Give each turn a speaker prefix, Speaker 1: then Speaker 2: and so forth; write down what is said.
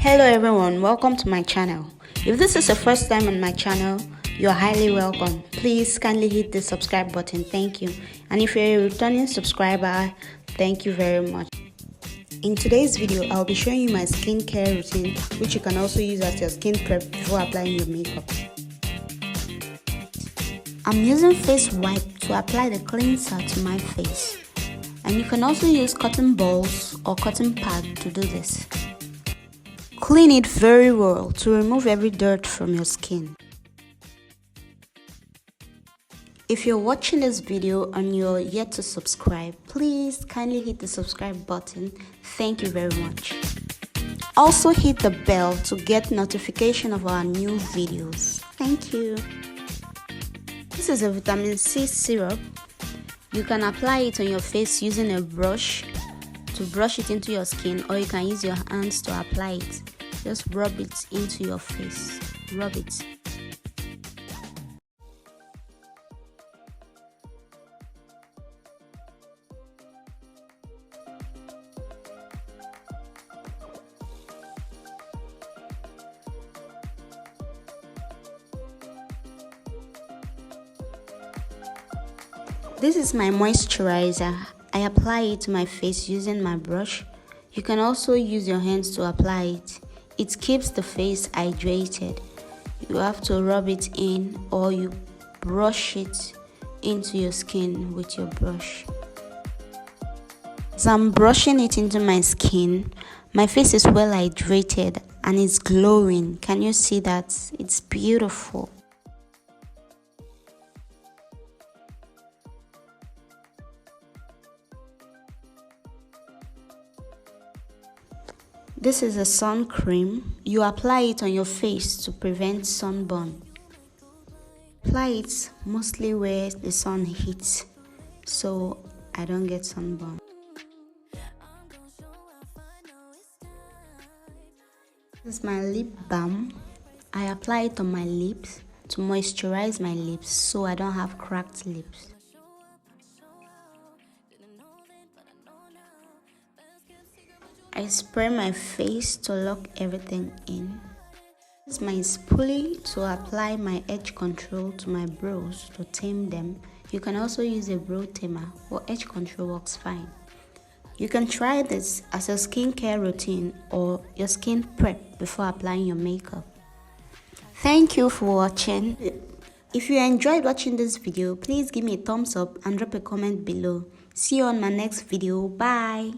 Speaker 1: Hello everyone, welcome to my channel. If this is the first time on my channel, you're highly welcome. Please kindly hit the subscribe button, thank you. And if you're a returning subscriber, thank you very much. In today's video, I'll be showing you my skincare routine, which you can also use as your skin prep before applying your makeup. I'm using face wipe to apply the cleanser to my face. And you can also use cotton balls or cotton pad to do this. Clean it very well to remove every dirt from your skin. If you're watching this video and you're yet to subscribe, please kindly hit the subscribe button. Thank you very much. Also hit the bell to get notification of our new videos. Thank you. This is a vitamin C syrup. You can apply it on your face using a brush to brush it into your skin, or you can use your hands to apply it. Just rub it into your face. Rub it. This is my moisturizer. I apply it to my face using my brush. You can also use your hands to apply it. It keeps the face hydrated. You have to rub it in, or you brush it into your skin with your brush. As I'm brushing it into my skin, my face is well hydrated and it's glowing. Can you see that? It's beautiful. This is a sun cream. You apply it on your face to prevent sunburn. Apply it mostly where the sun hits, so I don't get sunburn. This is my lip balm. I apply it on my lips to moisturize my lips so I don't have cracked lips. I spray my face to lock everything in. This is my spoolie to apply my edge control to my brows to tame them. You can also use a brow tamer, or edge control works fine. You can try this as a skincare routine or your skin prep before applying your makeup. Thank you for watching. If you enjoyed watching this video, please give me a thumbs up and drop a comment below. See you on my next video. Bye.